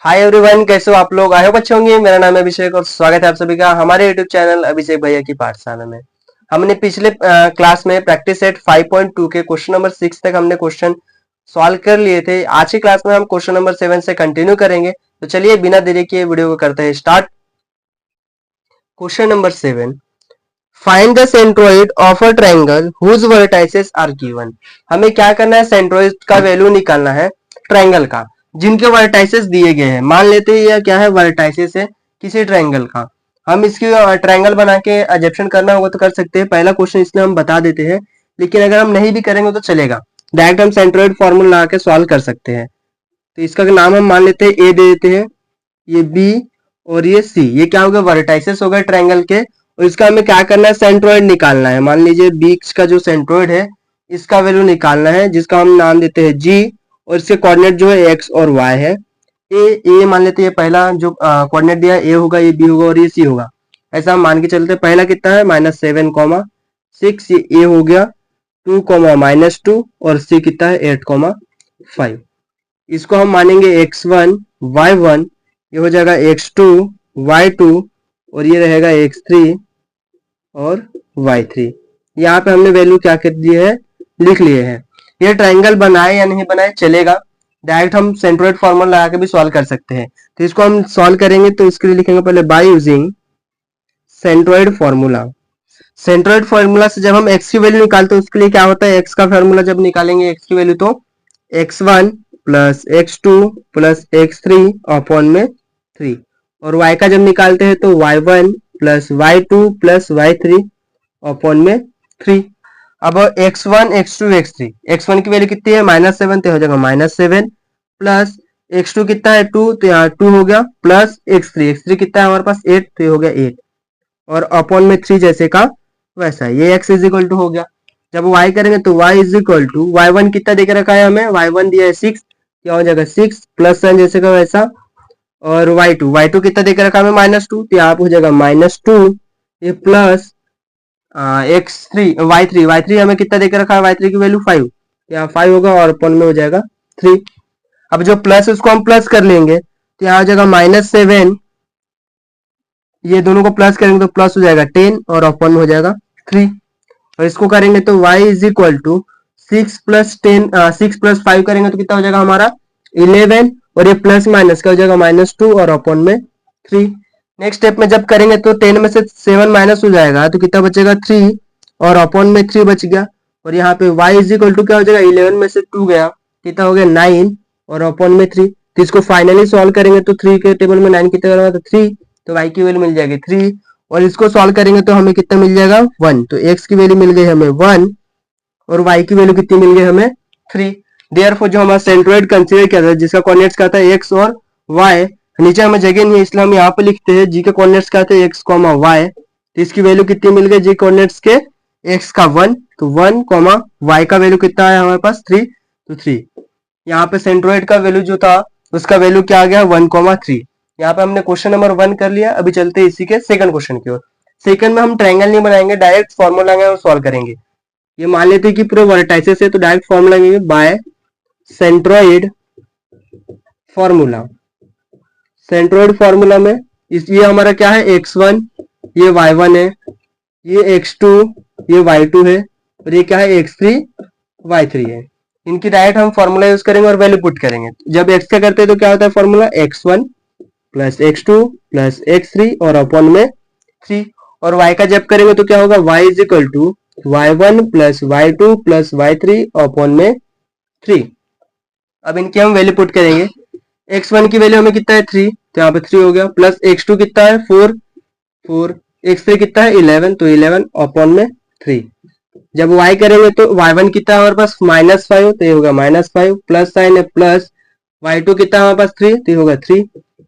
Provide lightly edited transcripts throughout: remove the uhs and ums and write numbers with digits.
Hi everyone, कैसे हो आप लोग। आई होप अच्छे होंगे। मेरा नाम है अभिषेक और स्वागत है आप सभी का हमारे यूट्यूब चैनल अभिषेक भैया की पाठशाला में। हमने पिछले क्लास में प्रैक्टिस सेट 5.2 के क्वेश्चन नंबर 6 तक हमने क्वेश्चन सॉल्व कर लिए थे। आज की क्लास में हम क्वेश्चन नंबर 7 से कंटिन्यू करेंगे। तो चलिए बिना देरी किए वीडियो को करते हैं start. Question number 7, find the centroid of a triangle whose vertices are given. हमें क्या करना है, सेंट्रोइड का वैल्यू निकालना है ट्रायंगल का जिनके वर्टाइसेस दिए गए हैं। मान लेते हैं यह क्या है, वर्टाइसेस है किसी ट्रायंगल का। हम इसकी ट्रायंगल बना के एजप्शन करना होगा तो कर सकते हैं। पहला क्वेश्चन इसलिए हम बता देते हैं, लेकिन अगर हम नहीं भी करेंगे तो चलेगा। डायरेक्ट हम सेंट्रोइड फॉर्मूला लगा के सॉल्व कर सकते हैं। तो इसका नाम हम मान लेते हैं ए दे देते हैं, ये बी और ये सी। ये क्या होगा, वर्टाइसेस हो गए ट्रायंगल के। और इसका हमें क्या करना है, सेंट्रोइड निकालना है। मान लीजिए बी का जो सेंट्रोइड है इसका वैल्यू निकालना है, जिसका हम नाम देते हैं जी। और इसके कोऑर्डिनेट जो है एक्स और वाई है। ए मान लेते हैं, पहला जो कोऑर्डिनेट दिया है ए होगा, ये बी होगा और ये सी होगा। ऐसा हम मान के चलते हैं। पहला कितना है, -7, 6। ये ए हो गया 2, -2 और सी कितना है 8, 5। इसको हम मानेंगे x1 y1, ये हो जाएगा x2 y2 और ये रहेगा x3 और y3। यहाँ पे हमने वैल्यू क्या कर दी है, लिख लिए हैं। ये ट्रायंगल बनाए या नहीं बनाए चलेगा, डायरेक्ट हम सेंट्रोइड फॉर्मूला लगा के भी सॉल्व कर सकते हैं। तो इसको हम सॉल्व करेंगे तो इसके लिए लिखेंगे पहले by using centroid formula. Centroid formula से जब हम x की वैल्यू निकालते हैं उसके लिए क्या होता है, x का फॉर्मूला जब निकालेंगे x की वैल्यू तो x1 plus x2 plus x3 upon में 3। और y का जब निकालते हैं तो y1 plus y2 plus y3 upon में 3। अब x1 x2 x3, x1 की वैल्यू कितनी है -7, तो हो जाएगा -7 प्लस x2 कितना है 2, तो यहाँ 2 हो गया प्लस x3 कितना है हमारे पास 8, तो ये हो गया 8 और अपॉन में 3 जैसे का वैसा। ये x इज इक्वल टू हो गया। जब y करेंगे तो y is equal to y1 कितना देकर रखा है हमें, y1 दिया है 6, क्या हो जाएगा 6 प्लस साइन जैसे का वैसा। और y2 कितना देकर रखा है हमें -2, तो यहाँ हो जाएगा -2 ये प्लस x3 y3 हमें कितना देकर रखा है, y3 की वैल्यू 5, यहाँ 5 होगा और अपॉन में हो जाएगा 3। अब जो प्लस उसको हम प्लस कर लेंगे तो यहाँ हो जाएगा -7, ये दोनों को प्लस करेंगे तो प्लस हो जाएगा 10 और अपॉन में हो जाएगा 3। और इसको करेंगे तो y is equal to 6 plus 5 करेंगे तो कितना हो जाएगा हमारा 11 और ये प्लस माइनस का हो जाएगा -2 और अपॉन में 3। नेक्स्ट स्टेप में जब करेंगे तो 10 में से 7 माइनस हो जाएगा तो कितना बचेगा 3 और अपॉन में 3 बच गया। और यहाँ पे y इज इक्वल टू क्या हो जाएगा, 11 में से 2 गया कितना हो गया 9 और अपॉन में 3। तो इसको फाइनली सॉल्व करेंगे तो 3 के टेबल में 9 कितना होगा तो 3, तो y की वैल्यू मिल जाएगी 3। और इसको सॉल्व करेंगे तो हमें कितना मिल जाएगा 1, तो x की वैल्यू मिल गई हमें 1 और y की वैल्यू कितनी मिल गई हमें 3। देयरफॉर जो हमारा सेंट्रोइड कंसीडर किया था जिसका कोऑर्डिनेट्स क्या था x और y, नीचे हमें जगह नहीं है इसलिए हम यहाँ पे लिखते हैं g का कोऑर्डिनेट्स क्या था x, y। तो इसकी वैल्यू कितनी मिल गई g कोऑर्डिनेट्स के x का 1, तो 1, y का वैल्यू कितना है हमारे पास 3, तो 3। यहाँ पे सेंट्रोइड का वैल्यू जो था उसका वैल्यू क्या आ गया 1, 3। यहाँ पे हमने क्वेश्चन नंबर 1 कर लिया। अभी चलते हैं इसी के सेकंड क्वेश्चन की ओर। सेकंड में हम ट्रायंगल नहीं बनाएंगे, डायरेक्ट फॉर्मूला लगाएंगे और सॉल्व करेंगे। ये मान लेते हैं कि पूरे वर्टाइसेस है तो डायरेक्ट फॉर्मूला लगाएंगे by centroid formula. Centroid formula में ये हमारा क्या है x1, ये y1 है, ये x2, ये y2 है और ये क्या है x3 y3 है। इनकी डायरेक्ट हम फॉर्मूला यूज करेंगे और वैल्यू पुट करेंगे। जब x का करते हैं तो क्या होता है formula x1 plus x2 plus x3 और अपॉन में 3। और y का जब करेंगे तो क्या होगा, y is equal to y1 plus y2 plus y3 upon में 3। अब इनकी हम वैल्यू पुट करेंगे। x1 की वैल्यू हमें कितना है 3, तो यहाँ पे 3 हो गया प्लस x2 कितना है 4, x3 कितना है 11, तो 11 अपॉन में 3। जब y करेंगे तो y1 कितना है हमारे पास -5, तो ये होगा -5 प्लस साइन है प्लस y2 कितना है हमारे पास 3, तो ये होगा 3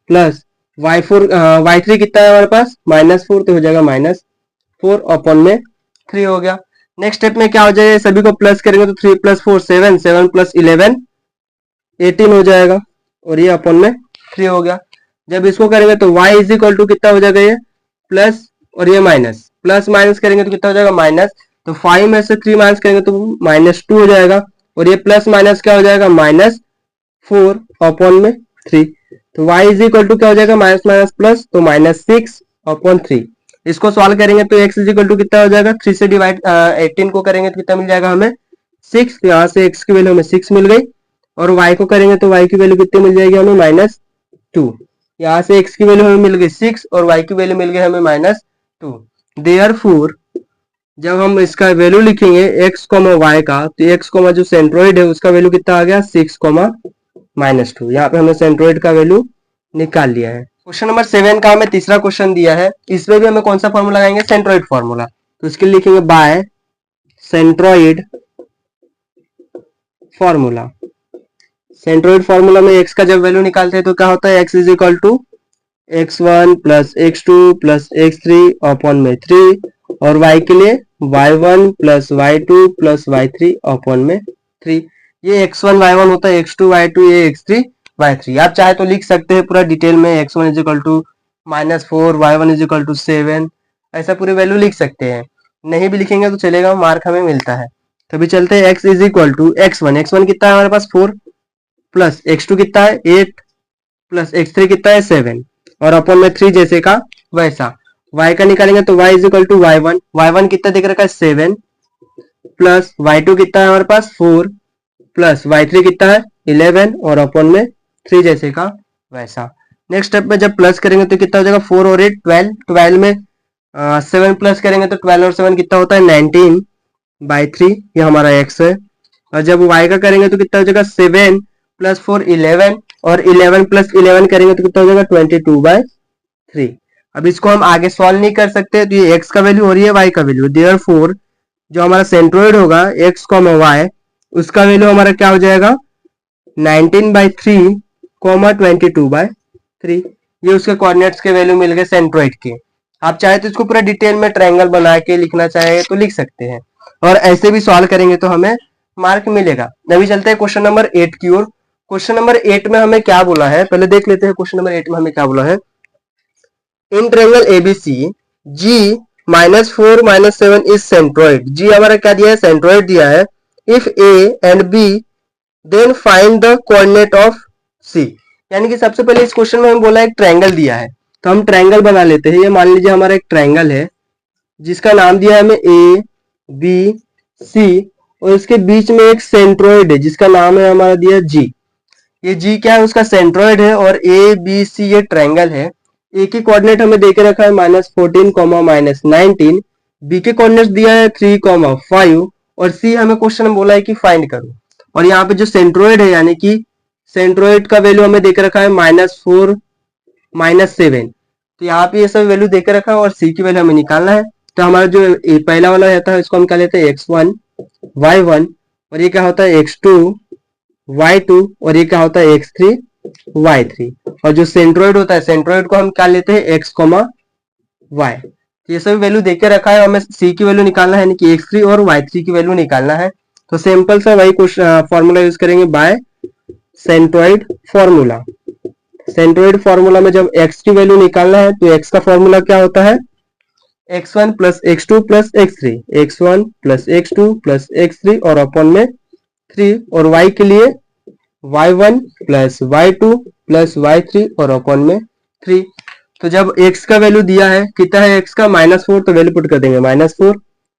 प्लस y3 कितना है हमारे पास -4, तो हो जाएगा -4 अपॉन में 3 हो गया। नेक्स्ट स्टेप में क्या हो जाएगा, सभी को प्लस करेंगे तो 3 प्लस 4 7, 7 प्लस 11 18 हो जाएगा और ये अपॉन में 3 हो गया। जब इसको करेंगे तो y इज इक्वल टू कितना हो जाएगा, ये प्लस और ये माइनस, प्लस माइनस करेंगे तो कितना हो जाएगा माइनस, तो 5 में से 3 माइनस करेंगे तो -2 हो जाएगा और ये प्लस माइनस क्या हो जाएगा -4 अपॉन में 3। तो y इज इक्वल टू क्या हो जाएगा, माइनस माइनस प्लस, तो -6/3। इसको सॉल्व करेंगे तो x इज इक्वल टू कितना हो जाएगा, 3 से डिवाइड 18 को करेंगे तो कितना मिल जाएगा हमें 6। तो यहाँ से x की वैल्यू हमें 6 मिल गई, और y को करेंगे तो y की वैल्यू कितनी मिल जाएगी हमें -2। यहाँ से x की वैल्यू हमें मिल गई 6 और y की वैल्यू मिल गई हमें -2। देयरफॉर जब हम इसका वैल्यू लिखेंगे x कॉमा y का, तो x कॉमा जो सेंट्रोइड है उसका वैल्यू कितना आ गया 6 कॉमा -2। यहाँ पे हमने सेंट्रोइड का वैल्यू निकाल लिया है। क्वेश्चन नंबर 7 का हमें तीसरा क्वेश्चन दिया है, इसमें भी हमें कौन सा फॉर्मूला लगाएंगे, सेंट्रोइड फॉर्मूला। तो इसके लिए लिखेंगे by centroid formula. Centroid formula में x का जब वैल्यू निकालते हैं तो क्या होता है, x is equal to x1 plus x2 plus x3 upon में 3, और y के लिए y1 plus y2 plus y3 upon में 3। ये x1 y1 होता है, x2 y2, ये x3 y3। आप चाहे तो लिख सकते हैं पूरा डिटेल में, x1 is equal to -4, y1 is equal to 7, ऐसा पूरी वैल्यू लिख सकते हैं। नहीं भी लिखेंगे तो चलेगा, मार्क हमें मिलता है। तभी चलते हैं, x is equal to x1 कितना है हमारे पास 4, प्लस x2 कितना है 8, प्लस x3 कितना है 7, और अपॉन में 3 जैसे का वैसा। y का निकालेंगे तो y is equal to y1 कितना दिख रखा है 7, प्लस y2 कितना है हमारे पास 4, प्लस y3 कितना है 11, और अपॉन में 3 जैसे का वैसा। नेक्स्ट स्टेप में जब प्लस करेंगे तो कितना हो जाएगा 4 और 8 12, 12 में 7 प्लस करेंगे तो 12 और 7 कितना होता है 19/3, ये हमारा x है। और जब y का करेंगे तो कितना हो जाएगा 7 प्लस 4 11, और 11 प्लस 11 करेंगे तो कितना हो जाएगा 22/3। अब इसको हम आगे सॉल्व नहीं कर सकते, तो ये x का वैल्यू हो रही है y का वैल्यू। देयरफॉर जो हमारा सेंट्रोइड होगा x, y, उसका वैल्यू हमारा क्या हो जाएगा 19/3, 22/3। ये उसके कोऑर्डिनेट्स के वैल्यू मिल गए सेंट्रोइड के। आप चाहे तो इसको पूरा डिटेल में ट्रायंगल बना के लिखना चाहे तो लिख सकते हैं, और ऐसे भी सॉल्व करेंगे तो हमें मार्क मिलेगा। अभी चलते हैं क्वेश्चन नंबर 8 की ओर। क्वेश्चन नंबर 8 में हमें क्या बोला है, पहले देख लेते हैं क्वेश्चन नंबर 8 में हमें क्या बोला है। In triangle ABC G -4 -7 is centroid. G हमारा क्या दिया है, सेंट्रोइड दिया है। If A and B then find the coordinate of C। यानी कि सबसे पहले इस क्वेश्चन में हमें बोला एक ट्रायंगल दिया है, तो हम ट्रायंगल बना लेते हैं। ये मान लीजिए हमारा एक ट्रायंगल है जिसका नाम दिया है हमें A B C, और इसके बीच में एक सेंट्रोइड है जिसका नाम है हमारा दिया G। ये G क्या है, उसका सेंट्रोइड है, और A B C ये ट्रायंगल है। A की कोऑर्डिनेट हमें देके रखा है -14, -19, B के कोऑर्डिनेट दिया है 3, 5, और C हमें क्वेश्चन में बोला है कि फाइंड करो। और यहाँ पे जो सेंट्रोइड है, यानी कि सेंट्रोइड का वैल्यू हमें देके रखा है -4 -7, तो यहाँ पे ये सब वैल्यू देके रखा है, और C की वैल्यू हमें निकालना है। तो हमारा जो पहला वाला रहता है इसको हम क्या लेते हैं x1 y1, और ये क्या होता है x2 y2, और ये क्या होता है x3 y3, और जो सेंट्रोइड होता है सेंट्रोइड को हम क्या लेते हैं x, y। ये सभी वैल्यू देके रखा है, हमें C की वैल्यू निकालना है, यानी कि x3 और y3 की वैल्यू निकालना है। तो सिंपल सा वही फॉर्मूला यूज करेंगे, by centroid formula. Centroid formula में जब x की वैल्यू निकालना है तो x का फॉर्मूला क्या होता है, x1 plus x2 plus x3, x1 plus x2 plus x3 और अपॉन में 3, और y के लिए y1 plus y2 plus y3 और अपॉन में 3। तो जब x का वैल्यू दिया है, कितना है x का -4, तो वैल्यू पुट कर देंगे -4।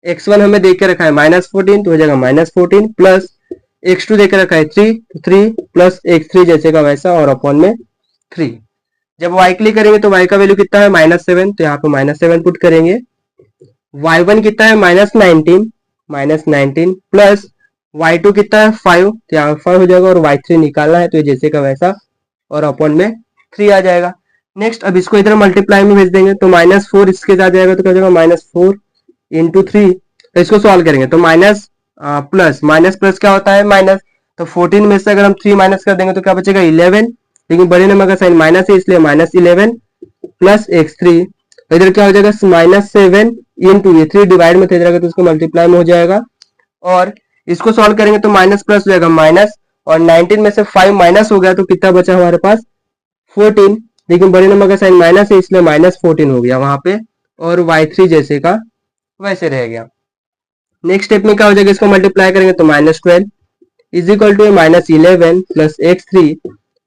x1 हमें देख के रखा है -14, तो हो जाएगा -14, प्लस x2 देख के रखा है 3, तो 3 प्लस x3 जैसे का वैसा, और अपॉन में 3। जब y के लिए करेंगे तो y का वैल्यू कितना है -7, तो यहाँ पे -7 पुट करेंगे। y1 कितना है -19 प्लस y2 कितना है 5, तो यहाँ 5 हो जाएगा, और y3 निकालना है तो ये जैसे का वैसा, और अपॉन में 3 आ जाएगा। नेक्स्ट अब इसको इधर मल्टीप्लाई में भेज देंगे, तो -4 इसके साथ जाएगा तो क्या हो जाएगा -4 इंटू 3। तो इसको सॉल्व करेंगे तो माइनस प्लस क्या होता है माइनस, तो 14 में से अगर हम 3 माइनस कर देंगे तो क्या बचेगा 11, लेकिन बड़े नंबर का साइन माइनस है इसलिए -11 प्लस x3। इधर क्या हो जाएगा -7 इंटू ये 3 डिवाइड में थे जाएगा तो इसको मल्टीप्लाई में हो जाएगा, और इसको सॉल्व करेंगे तो माइनस प्लस हो जाएगा माइनस, और 19 में से 5 माइनस हो गया तो कितना बचा हमारे पास 14, लेकिन बड़े नंबर का साइन माइनस है इसलिए -14 हो गया वहां पे, और y3 जैसे का वैसे रह गया। नेक्स्ट स्टेप में क्या हो जाएगा, इसको मल्टीप्लाई करेंगे तो -12 is equal to -11 plus x3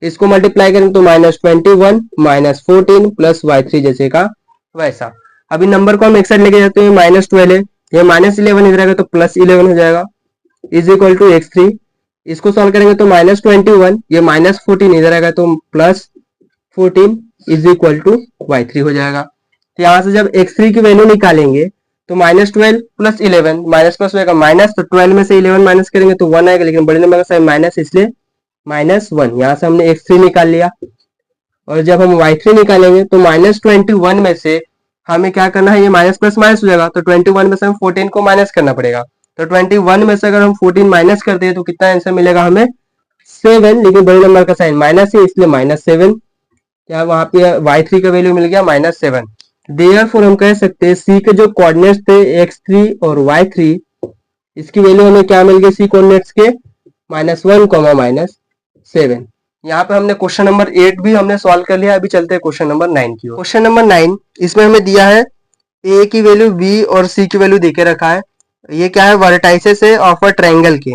इसको मल्टीप्लाई करेंगे तो -21 -14 प्लस y3 जैसे का वैसा। अभी नंबर को हम एक साइड लेके जाते हैं, -12 है, ये -11 इधर आएगा तो +11 हो जाएगा, इज इक्वल टू x3। इसको सॉल्व करेंगे तो -21, ये -14 इधर आएगा तो +14 इज इक्वल टू y3 हो जाएगा। तो यहाँ से जब x3 की वैल्यू निकालेंगे तो -12 + 11, माइनस प्लस होगा माइनस, तो 12 में से 11 माइनस करेंगे तो 1 आएगा, लेकिन बड़े नंबर का साइन माइनस, इसलिए -1। यहाँ से हमने x3 निकाल लिया। और जब हम y3 निकालेंगे तो -21 में से हमें क्या करना है, ये माइनस प्लस माइनस हो जाएगा, तो 21 में से हम 14 को माइनस करना पड़ेगा। तो 21 में से अगर हम 14 माइनस करते हैं तो कितना आंसर मिलेगा हमें, 7, लेकिन बड़े नंबर का साइन माइनस है इसलिए -7। क्या वहां पे y3 का वैल्यू मिल गया -7। देयरफॉर हम कह सकते हैं सी के जो कोऑर्डिनेट्स थे x3 और y3, इसकी वैल्यू हमें क्या मिल गई सी कोऑर्डिनेट्स के, -1, -7। यहाँ पे हमने क्वेश्चन नंबर 8 भी हमने सॉल्व कर लिया। अभी चलते हैं क्वेश्चन नंबर 9 की ओर। क्वेश्चन नंबर 9, इसमें हमें दिया है ए की वैल्यू बी और सी की वैल्यू देके रखा है। ये क्या है, वर्टाइसेस है ऑफ अ ट्रायंगल के,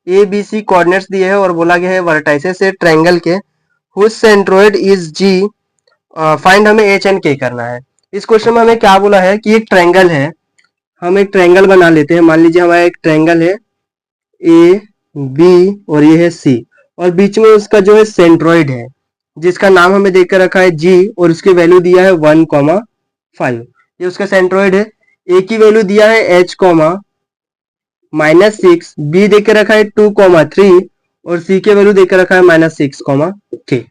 ए बी सी कोऑर्डिनेट्स दिए हैं और बोला गया है वर्टाइसेस है ट्रायंगल के, whose centroid is G, find हमें एच एंड के करना है। इस क्वेश्चन में हमें क्या बोला है कि एक ट्रायंगल है, हम एक ट्रायंगल बना लेते हैं। मान लीजिए हमारा एक ट्रायंगल है ए बी और ये है सी, और बीच में उसका जो है सेंट्रोइड है जिसका नाम हमें देकर रखा है जी, और उसकी वैल्यू दिया है 1,5। ये उसका सेंट्रोइड है। ए की वैल्यू दिया है h, -6, बी देकर रखा है 2,3 और सी की वैल्यू देकर रखा है -6,3।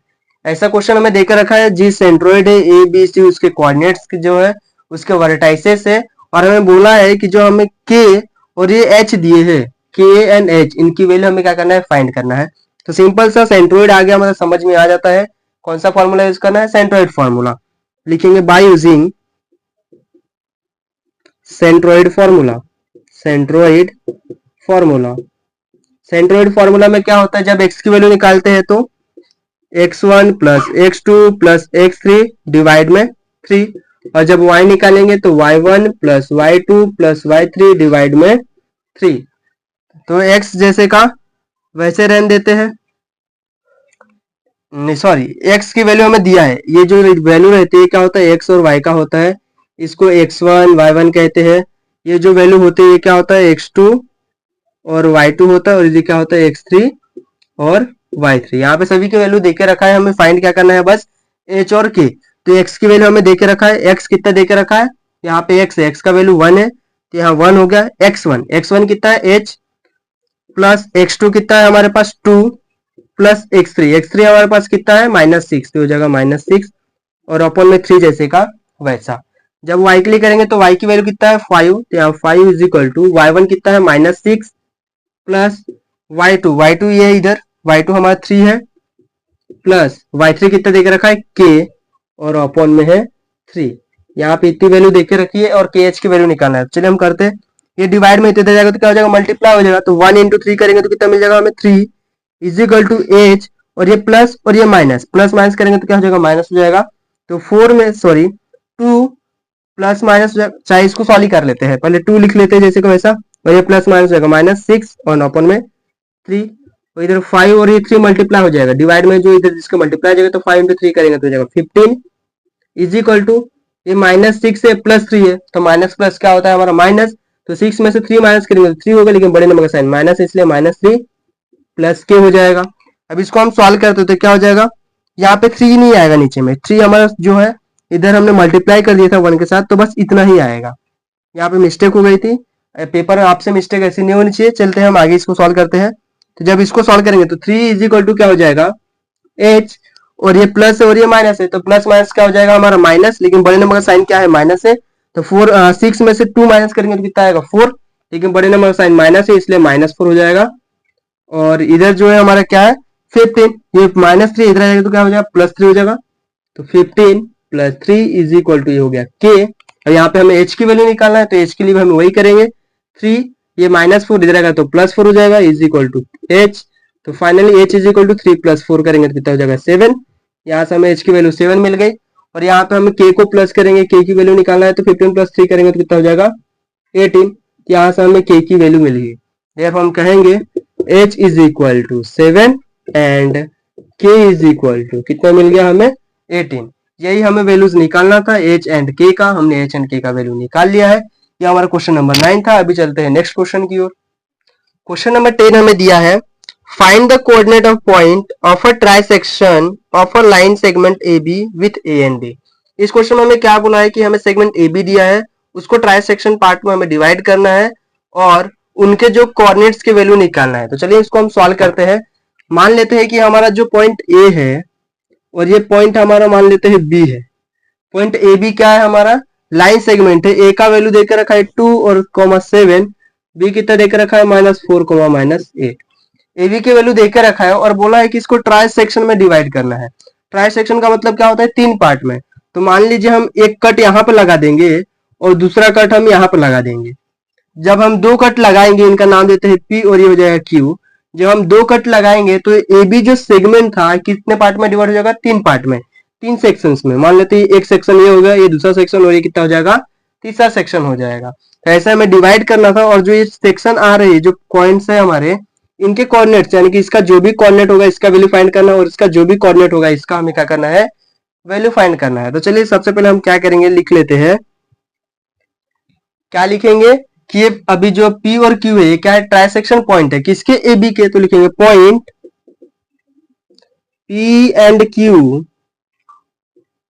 ऐसा क्वेश्चन हमें देकर रखा है, जी सेंट्रोइड है ए बी सी, उसके कोऑर्डिनेट्स जो है उसके वर्टाइसेस है, और हमें बोला है कि जो हमें के और ये एच दिए हैं, के एंड एच, इनकी वैल्यू हमें क्या करना है, फाइंड करना है। तो सिंपल सा सेंट्रोइड आ गया, मतलब समझ में आ जाता है कौन सा फॉर्मूला यूज करना है, सेंट्रोइड फॉर्मूला लिखेंगे by using centroid formula. Centroid formula, centroid formula में क्या होता है, जब x की वैल्यू निकालते हैं तो x1 + x2 + x3 डिवाइड में 3, और जब y निकालेंगे तो y1 + y2 + y3 डिवाइड में 3। तो x जैसे का वैसे रहने देते हैं, नहीं सॉरी, x की वैल्यू हमें दिया है, ये जो वैल्यू रहती है क्या होता है, x और y का होता है, इसको x1 y1 कहते हैं। ये जो वैल्यू होती है ये क्या होता है, x2 और y2 होता है, और ये क्या होता है, x3 और y3। यहाँ पे सभी की वैल्यू देके रखा है, हमें फाइंड क्या करना है, बस h और k। तो x की वैल्यू हमें देके रखा है, x कितना देके रखा है, यहाँ पे x है, x का वैल्यू 1 है, तो यहाँ 1 हो गया। x1 कितना है, h, प्लस x2 कितना है हमारे पास 2, प्लस x3 हमारे पास कितना है, -6, तो हो जाएगा -6, और अपन में 3 जैसे का वैसा। जब y के लिए करेंगे तो y की वैल्यू कितना है, 5, तो यहाँ 5 इज इक्वल टू y1 कितना है, -6 प्लस y2 ये इधर y2 हमारा 3 है, प्लस y3 कितना देके रखा है, k, और अपॉन में है 3। यहाँ पे इतनी वैल्यू देके रखी है और kh की वैल्यू निकालना है। चलिए हम करते हैं, ये डिवाइड में इतने जाएगा तो क्या हो जाएगा, मल्टीप्लाई हो जाएगा, तो 1 × 3 करेंगे तो कितना मिल जाएगा हमें, 3 इज इक्वल टू h, और ये प्लस और ये माइनस, प्लस माइनस करेंगे तो क्या हो जाएगा, माइनस हो जाएगा। तो 4 में सॉरी 2 प्लस माइनस, चाहे इसको सॉल्व कर लेते हैं, पहले 2 लिख लेते हैं जैसे को वैसा, और ये प्लस माइनस हो जाएगा -6 और अपन में 3, और इधर 5 और ये 3 मल्टीप्लाई हो जाएगा, डिवाइड में जो इधर जिसको मल्टीप्लाई हो जाएगा तो 5 × 3 करेंगे तो हो जाएगा 15 इज इक्वल टू, ये -6 है प्लस 3 है, तो माइनस प्लस क्या होता है हमारा माइनस, तो 6 में से 3 माइनस करेंगे तो 3 होगा, लेकिन बड़े नंबर का साइन माइनस है इसलिए -3 प्लस के हो जाएगा। अब इसको हम सॉल्व करते तो क्या हो जाएगा, यहाँ पे 3 नहीं आएगा, नीचे में 3 हमारा जो है इधर हमने मल्टीप्लाई कर दिया था 1 के साथ, तो बस इतना ही आएगा। यहाँ पे मिस्टेक हो गई थी, पेपर में आपसे मिस्टेक ऐसी नहीं होनी चाहिए। चलते हैं हम आगे, इसको सॉल्व करते हैं। तो जब इसको सॉल्व करेंगे तो 3 इज इक्वल टू क्या हो जाएगा, h, और ये प्लस है और ये माइनस है, तो प्लस माइनस क्या हो जाएगा हमारा माइनस, लेकिन बड़े नंबर का साइन क्या है, माइनस है, तो 6 में से 2 माइनस करेंगे तो कितना आएगा 4, लेकिन बड़े नंबर का साइन माइनस है इसलिए -4 हो जाएगा। और इधर जो है हमारा क्या है 15, ये -3 इधर आएगा तो क्या हो जाएगा, +3 हो जाएगा। तो 15 + 3 इज इक्वल टू ये हो गया k, और यहाँ पे हमें h की वैल्यू निकालना है, तो h के लिए हम वही करेंगे, 3, ये -4 इधर आएगा तो +4 हो जाएगा इज इक्वल टू h। तो finally h is equal to 3 + 4 करेंगे तो कितना हो जाएगा 7। यहाँ से हमें h की वैल्यू 7 मिल गई, और यहाँ पे हमें k को प्लस करेंगे, k की वैल्यू निकालना है, तो 15 + 3 करेंगे तो कितना हो जाएगा 18। यहाँ से हमें k की वैल्यू मिल गई, हम कहेंगे h is equal to 7 and k is equal to कितना मिल गया हमें 18। यही हमें वैल्यूज निकालना था h एंड k का, हमने h एंड k का वैल्यू निकाल लिया है। ये हमारा क्वेश्चन नंबर 9 था। अभी चलते हैं नेक्स्ट क्वेश्चन की ओर। क्वेश्चन नंबर 10 हमें दिया है find the coordinate of point of a trisection of a line segment A B with A and B. इस क्वेश्चन में हमें क्या बोला है कि हमें सेगमेंट ए बी दिया है, उसको ट्राइसेक्शन पार्ट में हमें डिवाइड करना है और उनके जो कोऑर्डिनेट्स के वैल्यू निकालना है। तो चलिए इसको हम सॉल्व करते हैं। मान लेते हैं कि हमारा जो पॉइंट ए है और ये पॉइंट हमारा मान लेते हैं बी है। पॉइंट ए बी क्या है हमारा लाइन सेगमेंट है। ए का वैल्यू देकर रखा है 2 और -7, बी कितना देकर रखा है -4 -8। ए बी की वैल्यू देकर रखा है और बोला है कि इसको ट्राई सेक्शन में डिवाइड करना है। ट्राई सेक्शन का मतलब क्या होता है 3 पार्ट में। तो मान लीजिए हम एक कट यहाँ पे लगा देंगे और दूसरा कट हम यहाँ पे लगा देंगे। जब हम 2 कट लगाएंगे, इनका नाम देते हैं पी और ये हो जाएगा क्यू। जब हम 2 कट लगाएंगे तो ए बी जो सेगमेंट था कितने पार्ट में डिवाइड हो जाएगा 3 पार्ट में, 3 सेक्शंस में। मान लेते हैं एक सेक्शन ये हो गया, ये दूसरा सेक्शन और ये कितना हो जाएगा तीसरा सेक्शन हो जाएगा। तो ऐसा हमें डिवाइड करना था और जो ये सेक्शन आ रहे हैं जो पॉइंट्स है हमारे, इनके कोऑर्डिनेट्स यानी कि इसका जो भी कोऑर्डिनेट होगा इसका वैल्यू फाइंड करना है और इसका जो भी कोऑर्डिनेट होगा इसका हमें क्या करना है वैल्यू फाइंड करना है। तो चलिए सबसे पहले हम क्या करेंगे लिख लेते हैं। क्या लिखेंगे कि ये अभी जो P और Q है ये क्या है ट्राइसेक्शन पॉइंट है किसके ए बी के। तो लिखेंगे point P and Q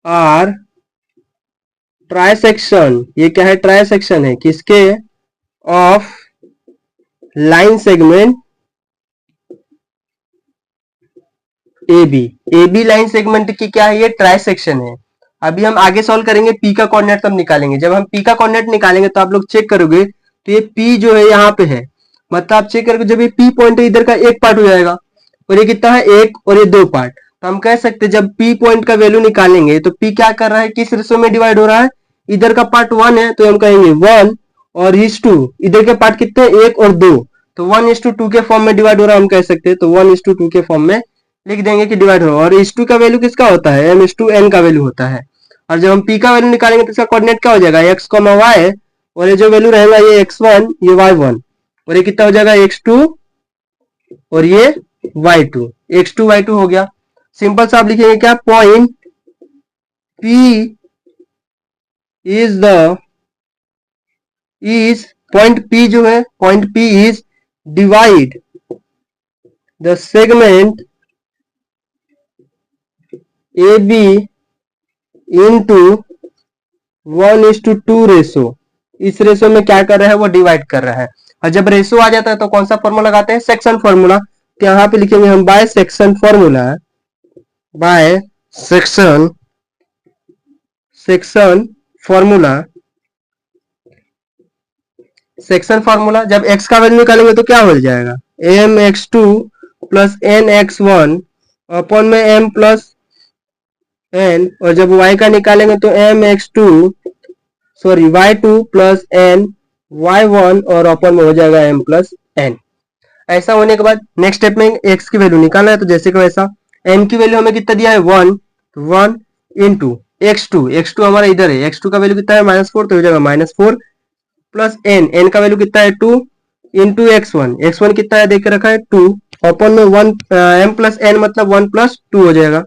are trisection. ये क्या है ट्राइसेक्शन है किसके of line segment A B line segment की क्या है ये ट्राइसेक्शन है। अभी हम आगे सॉल्व करेंगे P का कोऑर्डिनेट तब निकालेंगे। जब हम P का कोऑर्डिनेट निकालेंगे तो आप लोग चेक करोगे तो ये P जो है यहाँ पे है, मतलब आप चेक करोगे जब ये P पॉइंट है इधर का एक पार्ट हो जाएगा और ये कितना है एक और ये 2 पार्ट। तो हम कह सकते हैं जब P पॉइंट का वैल्यू निकालेंगे तो P क्या कर रहा है किस रेशो में डिवाइड हो रहा है, इधर का पार्ट 1 है तो हम कहेंगे 1 और 2, इधर के पार्ट कितने 1 और 2, तो 1:2 के फॉर्म में डिवाइड हो रहा है हम कह सकते हैं। तो 1:2 के फॉर्म में लिख देंगे कि डिवाइड हो। और इस 2 का वैल्यू किसका होता है m/n का वैल्यू होता है। और जब हम p का वैल्यू निकालेंगे तो इसका कोऑर्डिनेट क्या हो जाएगा x, y और ये जो वैल्यू रहेगा ये x1 ये y1 और ये कितना हो जाएगा x2 और ये y2, x2 y2 हो गया। सिंपल सा आप लिखेंगे क्या point p is point p जो है point p is divide the segment A B into 1:2 ratio. इस रेशो में क्या कर रहा है वो डिवाइड कर रहा है। और जब रेशो आ जाता है तो कौन सा फॉर्मूला लगाते हैं सेक्शन फॉर्मूला। तो यहाँ पे लिखेंगे हम bye section formula, by section formula. जब x का वैल्यू निकालेंगे तो क्या हो जाएगा mx2 प्लस nx1 अपॉन में m प्लस n, और जब y का निकालेंगे तो y2 प्लस n y1 और अपन में हो जाएगा m प्लस n। ऐसा होने के बाद नेक्स्ट स्टेप में x की वैल्यू निकालना है। तो जैसे कि वैसा m की वैल्यू हमें कितना दिया है 1 इंटू x2 हमारा इधर है, x2 का वैल्यू कितना है -4 तो हो जाएगा -4 प्लस n का वैल्यू कितना है 2 इंटू x1 कितना है देख के रखा है 2 अपन में 1 m प्लस n मतलब 1 प्लस 2 हो जाएगा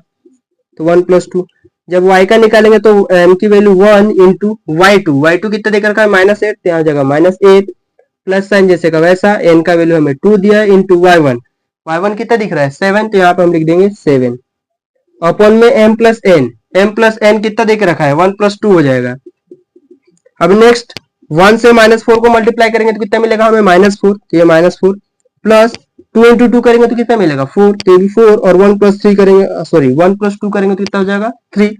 तो 1 प्लस 2। जब y का निकालेंगे तो m की वैल्यू 1 इंटू y2 कितना देकर रखा है -8 तो यहाँ आ जाएगा -8 प्लस साइन जैसे का वैसा n का वैल्यू हमें 2 दिया इंटू y1 कितना दिख रहा है 7 तो यहाँ पे हम लिख देंगे 7 अपॉन में m प्लस n कितना देकर रखा है 1 प्लस 2 हो जाएगा। अब नेक्स्ट 1 से -4 को मल्टीप्लाई करेंगे तो कितना मिलेगा हमें -4 तो ये -4 प्लस 2 इंटू 2 करेंगे तो कितना मिलेगा 4 तो ये भी 4 और 1 प्लस 3 करेंगे 1 प्लस 2 करेंगे तो कितना हो जाएगा 3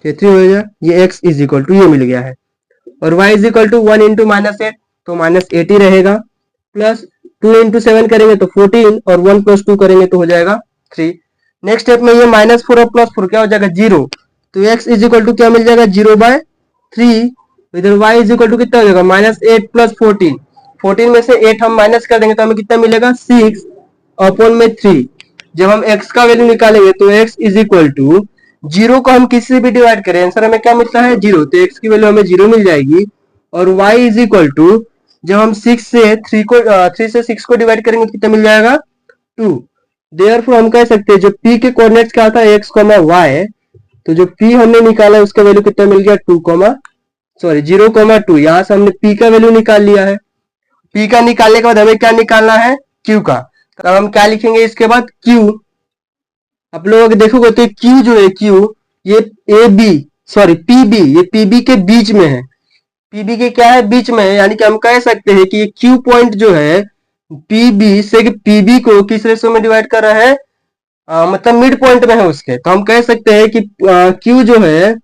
तो 3 हो जाएगा। ये x इज इक्वल टू ये मिल गया है और y is equal to 1 into -8 तो -8 ही रहेगा प्लस 2 इंटू 7 करेंगे तो 14 और 1 प्लस 2 करेंगे तो हो जाएगा 3। नेक्स्ट स्टेप में ये -4 और +4 क्या हो जाएगा 0 तो x इज इक्वल टू क्या मिल जाएगा 0/3। इधर y इज इक्वल टू कितना हो जाएगा -8 प्लस 14 में से 8 हम माइनस कर देंगे तो हमें कितना मिलेगा 6 अपॉन में 3। जब हम x का वैल्यू निकालेंगे तो x इज इक्वल टू 0 को हम किसी से भी डिवाइड करें आंसर हमें क्या मिलता है 0 तो x की वैल्यू हमें 0 मिल जाएगी। और y इज इक्वल टू जब हम 3 से 6 को डिवाइड करेंगे तो कितना मिल जाएगा 2 देयरफॉर हम कह सकते हैं जो P के कोऑर्डिनेट्स क्या था x, y, तो जो P हमने निकाला उसका वैल्यू कितना मिल गया 0,2। यहां से हमने P का वैल्यू निकाल लिया है। P का निकालने के बाद हमें क्या निकालना है Q का। तो हम क्या लिखेंगे इसके बाद Q। आप लोग देखोगे तो Q जो है Q, ये PB, ये PB के बीच में है। पीबी के क्या है बीच में है, यानी कि हम कह सकते हैं कि ये क्यू पॉइंट जो है पीबी से पीबी को किस रेशो में डिवाइड कर रहा है, मतलब मिड पॉइंट में है उसके। तो हम कह सकते हैं कि क्यू जो है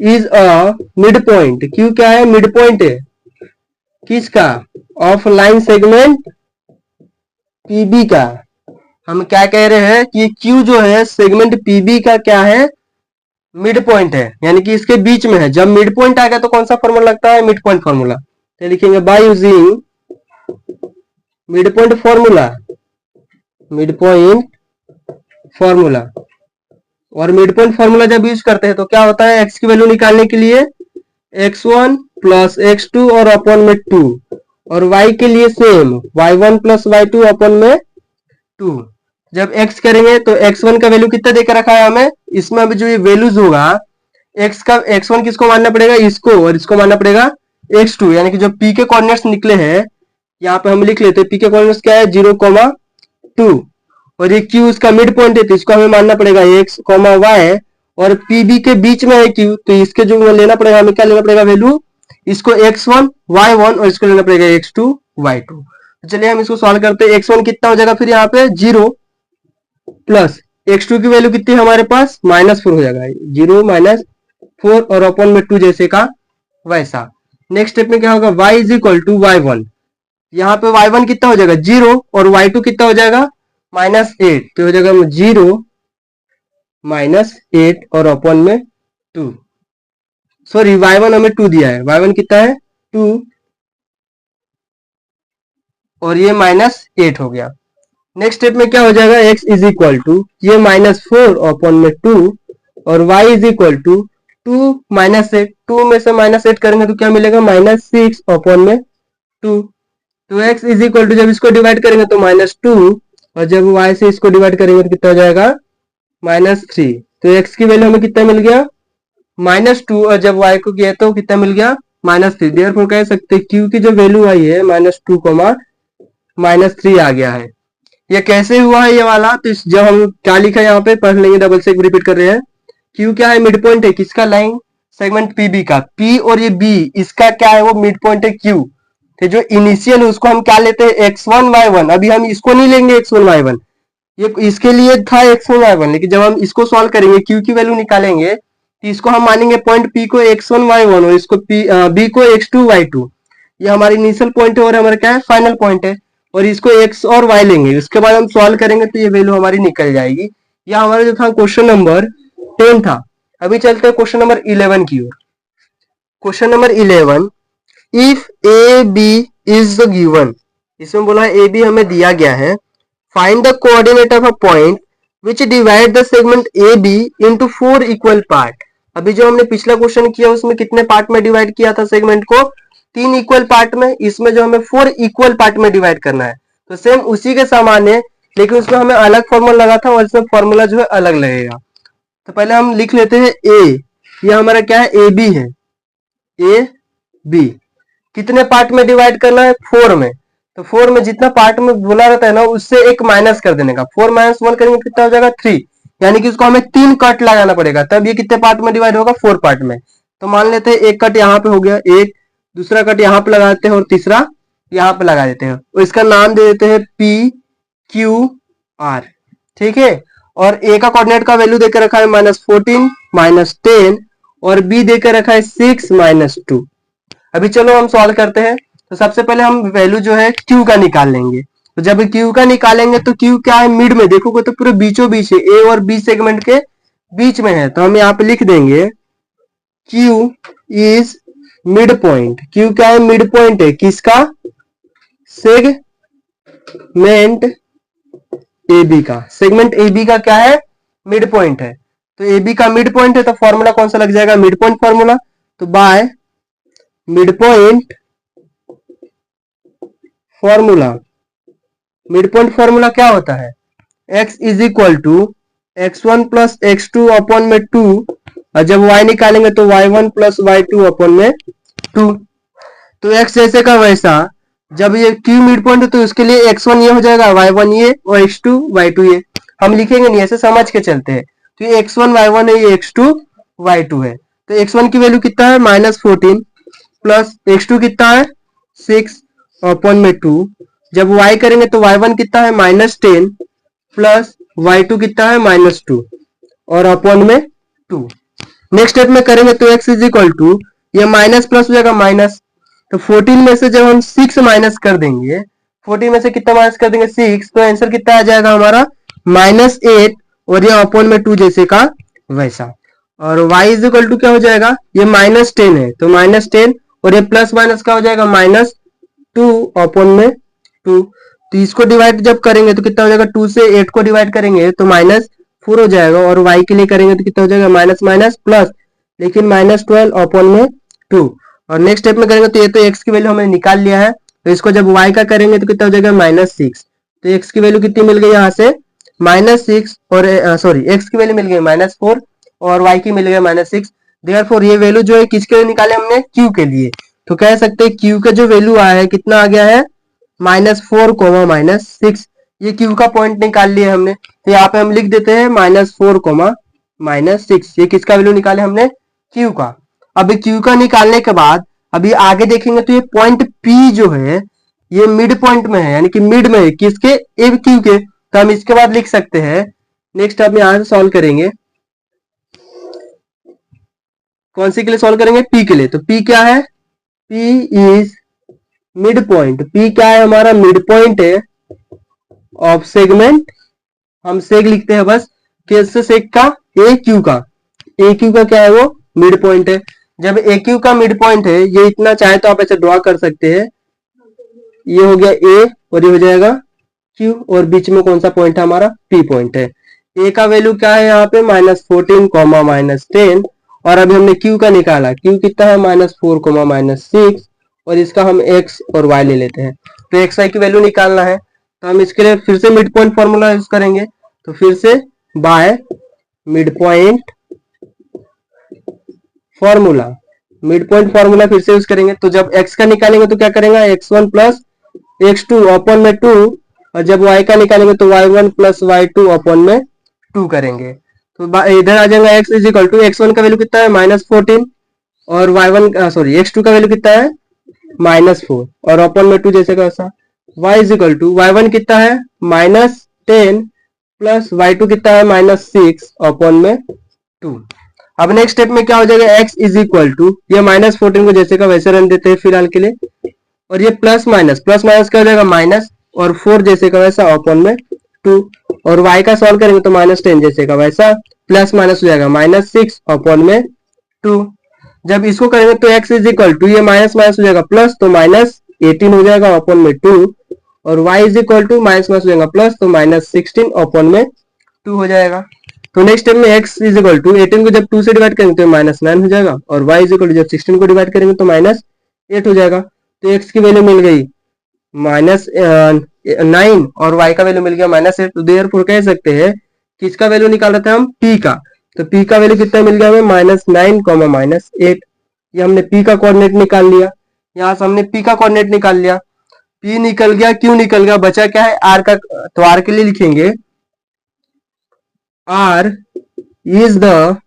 is a mid point. Q क्या है, मिड पॉइंट है किसका, ऑफ लाइन सेगमेंट पीबी का। हम क्या कह रहे हैं कि क्यू जो है सेगमेंट पीबी का क्या है, मिड पॉइंट है, यानी कि इसके बीच में है। जब मिड पॉइंट आ गया तो कौन सा फॉर्मूला लगता है, मिड पॉइंट फॉर्मूला। तो लिखेंगे by using mid point formula, mid point formula. और मिड पॉइंट फॉर्मूला जब यूज करते हैं तो क्या होता है, एक्स की वैल्यू निकालने के लिए x1 प्लस x2 और अपॉन में 2, और y के लिए same y1 plus y2 upon में 2। जब x करेंगे तो x1 का वैल्यू कितना देकर रखा है हमें, इसमें अभी जो ये वैल्यूज होगा x1 किसको मानना पड़ेगा, इसको, और इसको मानना पड़ेगा x2, यानी कि जो p के कोऑर्डिनेट्स निकले हैं यहाँ पे हम लिख लेते हैं। p के कोऑर्डिनेट्स क्या है 0,2, और ये q इसका मिड पॉइंट है तो इसको हमें मानना पड़ेगा x, y, और pb के बीच में है q, तो इसके जो लेना पड़ेगा हमें क्या लेना पड़ेगा वैल्यू, इसको x1 y1 और इसको लेना पड़ेगा x2 y2। तो चलिए हम इसको सॉल्व करते हैं। x1 कितना हो जाएगा फिर यहाँ पे 0, प्लस x2 की वैल्यू कितनी है हमारे पास -4 हो जाएगा, 0 -4 और अपॉन में 2 जैसे का वैसा। नेक्स्ट स्टेप में क्या होगा, y is equal to y1, यहाँ पे y1 कितना हो जाएगा 0 और y2 कितना हो जाएगा -8, तो हो जाएगा 0 -8 और अपॉन में 2। सॉरी y1 हमें 2 दिया है, y1 कितना है 2 और ये -8 हो गया। नेक्स्ट स्टेप में क्या हो जाएगा, x इज इक्वल टू ये -4 अपॉन में 2 और y इज इक्वल टू 2 -8, 2 में से -8 करेंगे तो क्या मिलेगा -6 अपॉन में 2। तो x इज इक्वल टू जब इसको डिवाइड करेंगे तो -2, और जब y से इसको डिवाइड करेंगे तो कितना हो जाएगा -3। तो x की वैल्यू हमें कितना मिल गया -2, और जब y को किया तो कितना मिल गया -3। देयरफॉर कह सकते हैं q की जो वैल्यू आई है -2, -3 आ गया है। ये कैसे हुआ है ये वाला, तो जब हम क्या लिखा है यहाँ पे पढ़ लेंगे, डबल से रिपीट कर रहे हैं। क्यू क्या है, मिड पॉइंट है किसका, लाइन सेगमेंट पीबी का। पी और ये बी इसका क्या है, वो मिड पॉइंट है क्यू। तो जो इनिशियल है उसको हम क्या लेते हैं x1 y1, अभी हम इसको नहीं लेंगे x1 y1, ये इसके लिए था x1 y1, लेकिन जब हम इसको सॉल्व करेंगे क्यू की वैल्यू निकालेंगे तो इसको हम मानेंगे पॉइंट पी को x1 y1 और इसको बी को x2 y2। ये हमारी इनिशियल पॉइंट है और हमारा क्या है फाइनल पॉइंट है, और इसको x और y लेंगे, उसके बाद हम सॉल्व करेंगे तो ये वैल्यू हमारी निकल जाएगी। यह हमारा जो था क्वेश्चन नंबर 10 था। अभी चलते हैं क्वेश्चन नंबर 11 की ओर। Question number 11, if A B is the given, इसमें बोला है ए बी हमें दिया गया है, find the coordinate of a point which divide the segment A B into 4 equal part. अभी जो हमने पिछला क्वेश्चन किया उसमें कितने पार्ट में डिवाइड किया था सेगमेंट को, 3 इक्वल पार्ट में। इसमें जो हमें 4 इक्वल पार्ट में डिवाइड करना है, तो सेम उसी के समान है, लेकिन उसमें हमें अलग फॉर्मूला लगा था और इसमें फॉर्मूला जो है अलग लगेगा। तो पहले हम लिख लेते हैं ए, ये हमारा क्या है ए बी है, ए बी कितने पार्ट में डिवाइड करना है 4 में। तो 4 में जितना पार्ट में बोला रहता है ना उससे एक माइनस कर देने का, 4 - 1 करेंगे कितना हो जाएगा 3, यानी कि इसको हमें 3 कट लगाना पड़ेगा तब ये कितने पार्ट में डिवाइड होगा 4 पार्ट में। तो मान लेते हैं एक कट यहाँ पे हो गया, एक दूसरा कट यहाँ पे लगा देते हैं और तीसरा यहाँ पे लगा देते हैं, और इसका नाम दे देते हैं पी क्यू आर, ठीक है। और ए का कोऑर्डिनेट का वैल्यू देकर रखा है -14 -10, और बी देकर रखा है 6 -2। अभी चलो हम सॉल्व करते हैं। तो सबसे पहले हम वैल्यू जो है क्यू का निकाल लेंगे। तो जब क्यू का निकालेंगे तो क्यू क्या है मिड में, देखोगे तो पूरे बीचों बीच है, ए और बी सेगमेंट के बीच में है। तो हम यहाँ पे लिख देंगे Q is mid point. Q क्या है, मिड पॉइंट है किसका, सेगमेंट ए बी का। सेगमेंट ए बी का क्या है, मिड पॉइंट है। तो ए बी का मिड पॉइंट है तो फॉर्मूला कौन सा लग जाएगा, मिड पॉइंट फॉर्मूला। तो by mid point formula, mid point formula क्या होता है, x is equal to x1 plus x2 upon में 2, और जब y निकालेंगे तो y1 प्लस y2 अपॉन में 2। तो x जैसे का वैसा, जब ये q मिड पॉइंट है तो उसके लिए x1 ये हो जाएगा, y1 ये और x2 y2 ये। हम लिखेंगे नहीं, ऐसे समझ के चलते हैं। तो ये x1 y1 है, ये x2 y2 है। तो x1 की वैल्यू कितना है -14 प्लस x2 कितना है 6 अपॉन में 2। जब y करेंगे तो y1 कितना है -10 प्लस y2 कितना है -2 और अपॉन में 2। नेक्स्ट स्टेप में करेंगे तो x इज इक्वल टू, ये माइनस प्लस हो जाएगा माइनस। तो 14 में से जब हम 6 माइनस कर देंगे, 14 में से कितना माइनस कर देंगे 6, तो आंसर कितना आ जाएगा हमारा -8 और ये अपॉन में 2 जैसे का वैसा। और y इज इक्वल टू क्या हो जाएगा, ये -10 है तो -10 और ये प्लस माइनस का हो जाएगा -2 अपॉन में 2। तो इसको डिवाइड जब करेंगे तो कितना हो जाएगा, 2 से 8 को डिवाइड करेंगे तो -4 हो जाएगा, और y के लिए करेंगे तो कितना हो जाएगा माइनस माइनस प्लस, लेकिन -12 अपॉन में 2। और नेक्स्ट स्टेप में करेंगे तो ये तो x की वैल्यू हमने निकाल लिया है, तो इसको जब y का करेंगे तो कितना हो जाएगा -6। तो x की वैल्यू कितनी मिल गई यहाँ से -6, और सॉरी x की वैल्यू मिल गई -4 और y की मिल गई -6। देयरफॉर ये वैल्यू जो है किसके लिए निकाले हमने, q के लिए। तो कह सकते हैं q का जो वैल्यू आया है कितना आ गया है -4 -6। ये q का पॉइंट निकाल लिया हमने, तो यहाँ पे हम लिख देते हैं -4 -6। ये किसका वैल्यू निकाले हमने, q का। अभी q का निकालने के बाद अभी आगे देखेंगे तो ये पॉइंट p जो है ये मिड पॉइंट में है, यानी कि मिड में है किसके, ए q के। तो हम इसके बाद लिख सकते हैं, नेक्स्ट हम यहां से सॉल्व करेंगे, कौन सी के लिए सॉल्व करेंगे, p के लिए। तो p क्या है, p is mid point. p क्या है हमारा, मिड पॉइंट है ऑफ सेगमेंट, हम सेग लिखते हैं बस, किससे सेग का, ए क्यू का। ए क्यू का क्या है वो मिड पॉइंट है। जब ए क्यू का मिड पॉइंट है, ये इतना चाहे तो आप ऐसे ड्रॉ कर सकते हैं, ये हो गया ए और ये हो जाएगा क्यू, और बीच में कौन सा पॉइंट है हमारा, पी पॉइंट है। ए का वैल्यू क्या है यहाँ पे -14 -10, और अभी हमने क्यू का निकाला, क्यू कितना है -4 -6, और इसका हम एक्स और वाई ले लेते हैं। तो एक्स वाई की वैल्यू निकालना है, तो हम इसके लिए फिर से मिड पॉइंट फॉर्मूला यूज करेंगे। तो फिर से bye mid point formula, mid point formula फिर से यूज करेंगे। तो जब x का निकालेंगे तो क्या करेंगे, x1 प्लस x2 अपॉन में 2, और जब y का निकालेंगे तो y1 प्लस y2 अपॉन में 2 करेंगे। तो इधर आ जाएगा x is equal to, x1 का वैल्यू कितना है -14 और y1 सॉरी x2 का वैल्यू कितना है -4 और अपॉन में 2 जैसे कैसा। y is equal to, y1 कितना है -10 प्लस y2 कितना है -6 अपॉन में 2। अब नेक्स्ट स्टेप में क्या हो जाएगा, x इज इक्वल टू, ये -14 को जैसे का वैसे रन देते हैं फिलहाल के लिए, और ये प्लस माइनस क्या हो जाएगा माइनस, और 4 जैसे का वैसा अपॉन में 2, और y का सॉल्व करेंगे तो -10 जैसे का वैसा प्लस माइनस हो जाएगा -6 अपॉन में 2। जब इसको करेंगे तो x इज इक्वल टू, ये माइनस माइनस हो जाएगा प्लस, तो -18 हो जाएगा अपॉन में 2, और y is equal to minus minus हो जाएगा प्लस, तो -16 अपॉन में 2 हो जाएगा। तो नेक्स्ट स्टेप में x इज इक्वल टू 18 को जब 2 से डिवाइड करेंगे तो -9 हो जाएगा, और y इज इक्वल टू जब 16 को डिवाइड करेंगे तो -8 हो जाएगा। तो x की वैल्यू मिल गई -9 और y का वैल्यू मिल गया -8। तो देयरफॉर कह सकते हैं किसका वैल्यू निकाल रहे थे हम, p का। तो p का वैल्यू कितना मिल गया हमें -9 -8। ये हमने p का कोऑर्डिनेट निकाल लिया, यहाँ से हमने p का कोऑर्डिनेट निकाल लिया। p निकल गया, q निकल गया, बचा क्या है r का। तो r के लिए लिखेंगे r is the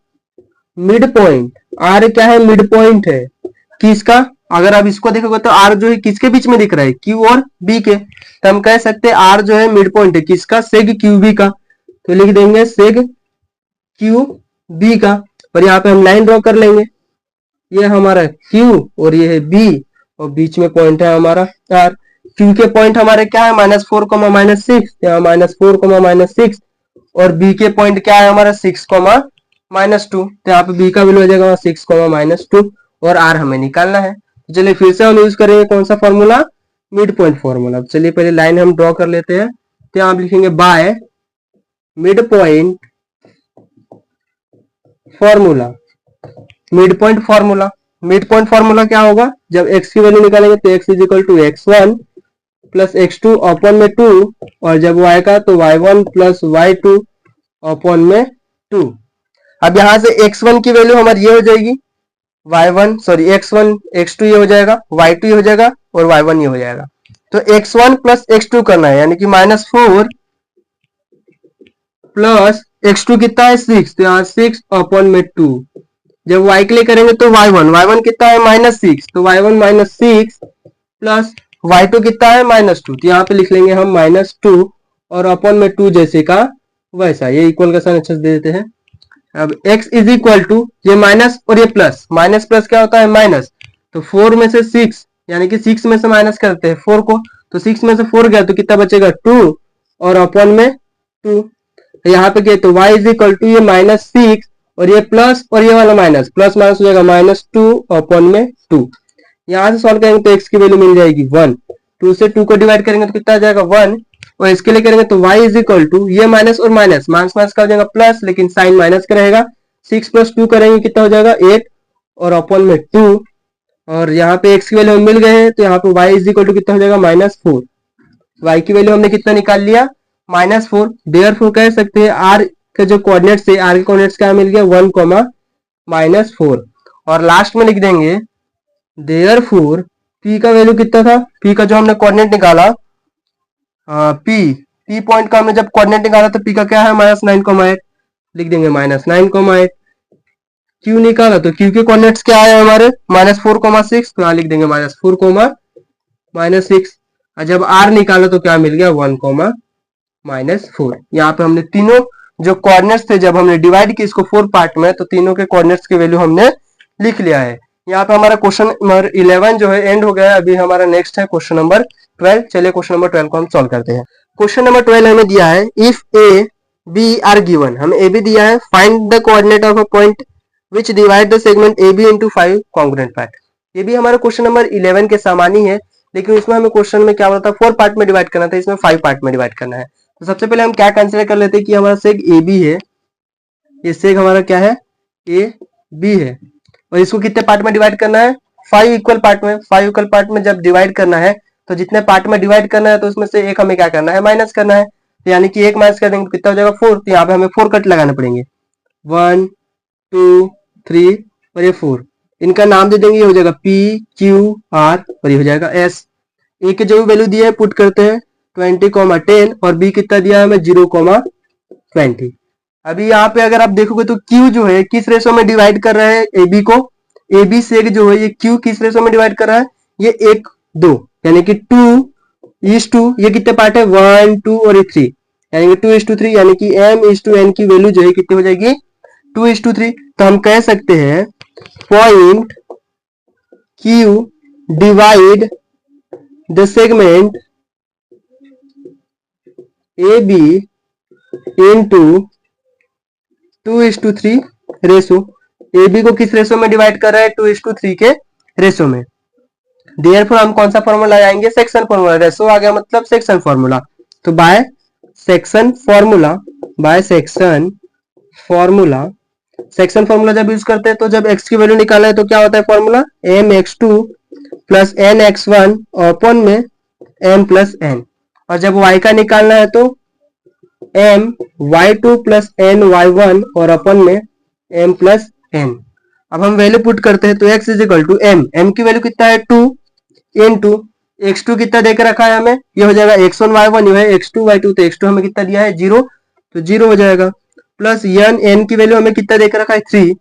mid point. r क्या है, मिड पॉइंट है किसका। अगर आप इसको देखोगे तो r जो है किसके बीच में दिख रहा है, q और b के। तो हम कह सकते हैं r जो है मिड पॉइंट है किसका, सेग QB का। तो लिख देंगे सेग QB का, और यहाँ पे हम लाइन ड्रॉ कर लेंगे, ये हमारा Q और ये है B, और बीच में पॉइंट है हमारा R। Q के पॉइंट हमारे क्या है -4 -6, यहाँ -4 -6, और B के पॉइंट क्या है हमारा 6 -2। तो यहाँ पे B का वैल्यू हो जाएगा 6 -2, और R हमें निकालना है। तो चलिए फिर से हम यूज करेंगे कौन सा फॉर्मूला, मिड पॉइंट फॉर्मूला। चलिए पहले लाइन हम ड्रॉ कर लेते हैं। तो यहाँ आप लिखेंगे by mid point formula. Mid point formula, mid point formula क्या होगा, जब x की वैल्यू निकालेंगे तो x is equal to x1 plus x2 upon में 2, और जब y का तो y1 प्लस y2 अपॉन में 2। अब यहां से x1 की वैल्यू हमारी ये हो जाएगी, x1 x2 ये हो जाएगा, y2 ये हो जाएगा और y1 ये हो जाएगा। तो x1 प्लस x2 करना है, यानी कि -4 प्लस x2 कितना है 6, तो यहाँ 6 अपॉन में 2। जब y के लिए करेंगे तो y1 कितना है -6, तो y1 -6 प्लस y2 कितना है -2, तो यहाँ पे लिख लेंगे हम -2 और अपॉन में 2 जैसे का वैसा, ये इक्वल का साइन अच्छे से दे देते हैं। अब x इज इक्वल टू ये माइनस और ये प्लस, माइनस प्लस क्या होता है माइनस, तो 4 में से 6 यानी कि 6 में से माइनस करते हैं 4 को, तो 6 में से 4 गया तो कितना बचेगा 2 और अपॉन में 2। यहाँ पे क्या, तो y इज इक्वल टू ये -6 और ये प्लस और ये वाला माइनस, प्लस माइनस हो जाएगा -2 अपॉन में 2। यहाँ से सॉल्व करेंगे तो x की वैल्यू मिल जाएगी 1, 2 से 2 को डिवाइड करेंगे तो कितना आ जाएगा 1, और इसके लिए करेंगे तो y इज इक्वल टू ये माइनस और माइनस माइनस का हो जाएगा प्लस, लेकिन साइन माइनस का रहेगा, 6 प्लस 2 करेंगे कितना हो जाएगा 8 और अपॉन में 2, और यहाँ पे x की वैल्यू हम मिल गए हैं तो यहाँ पे y इज इक्वल टू कितना हो जाएगा -4। y की वैल्यू हमने कितना निकाल लिया -4। देयरफॉर कह सकते हैं r के जो कोऑर्डिनेट्स है, r के कोऑर्डिनेट्स क्या मिल गया 1, -4, और लास्ट में लिख देंगे देयरफॉर p का वैल्यू कितना था, p का जो हमने कोऑर्डिनेट निकाला p पॉइंट का हमने जब कोऑर्डिनेट निकाला तो p का क्या है -9,8, लिख देंगे -9,8। q निकाला तो q के कोऑर्डिनेट्स क्या है हमारे -4,6, तो यहाँ लिख देंगे -4,6, और जब r निकाला तो क्या मिल गया 1,-4। यहाँ पे हमने तीनों जो कोऑर्डिनेट्स थे जब हमने डिवाइड किया इसको 4 पार्ट में, तो तीनों के कोऑर्डिनेट्स की वैल्यू हमने लिख लिया है। यहाँ पे हमारा क्वेश्चन नंबर 11 जो है एंड हो गया है। अभी हमारा नेक्स्ट है क्वेश्चन नंबर 12। चलिए क्वेश्चन नंबर 12 को हम सॉल्व करते हैं। क्वेश्चन नंबर 12 हमें दिया है if A B are given, हमें ए बी दिया है, find the coordinate of a point which divide the segment A B into 5 congruent part. ये भी हमारा क्वेश्चन नंबर 11 के समान ही है, लेकिन इसमें हमें क्वेश्चन में क्या बोला था 4 पार्ट में डिवाइड करना था, इसमें 5 पार्ट में डिवाइड करना है। तो सबसे पहले हम क्या कंसीडर कर लेते हैं कि हमारा सेग ए बी है, ये सेग हमारा क्या है ए बी है, और इसको कितने पार्ट में डिवाइड करना है 5 इक्वल पार्ट में। 5 इक्वल पार्ट में जब डिवाइड करना है तो जितने पार्ट में डिवाइड करना है तो उसमें से एक हमें क्या करना है माइनस करना है, तो यानी कि एक माइनस कर देंगे तो कितना हो जाएगा 4, तो यहाँ पे हमें 4 कट लगाने पड़ेंगे 1 2 3 और ये 4, इनका नाम दे देंगे, ये हो जाएगा P Q R और ये हो जाएगा S। ए के जो भी वैल्यू दिया है पुट करते हैं 20,10 और बी कितना दिया है हमें 0,20। अभी यहाँ पे अगर आप देखोगे तो Q जो है किस रेशो में डिवाइड कर रहा है ए बी को, ए बी सेग जो है ये Q किस रेशो में डिवाइड कर रहा है, ये 1:2 यानी कि 2:2। ये कितने पार्ट है 1 2 और ये 3 यानी कि 2:3, यानी कि m:n की वैल्यू जो है कितनी हो जाएगी 2:3। तो हम कह सकते हैं point Q divide the segment A B into 2:3 ratio. A B को किस रेशो में डिवाइड कर रहा है 2:3 के रेशो में। देयरफॉर हम कौन सा फॉर्मूला लगाएंगे सेक्शन फॉर्मूला, रेशो आ गया मतलब सेक्शन फॉर्मूला, तो bye section formula, by section formula, section formula जब यूज करते हैं तो जब x की वैल्यू निकालना है तो क्या होता है formula mx2 plus nx1 upon में m प्लस n, और जब y का निकालना है तो my2 प्लस ny1 और अपन में m प्लस n। अब हम वैल्यू पुट करते हैं तो x is equal to m की वैल्यू कितना है 2 इंटू x2 कितना देकर रखा है हमें, ये हो जाएगा x1 y1, ये है x2 y2, तो x2 हमें कितना दिया है 0, तो 0 हो जाएगा, प्लस n की वैल्यू हमें कितना देकर रखा है 3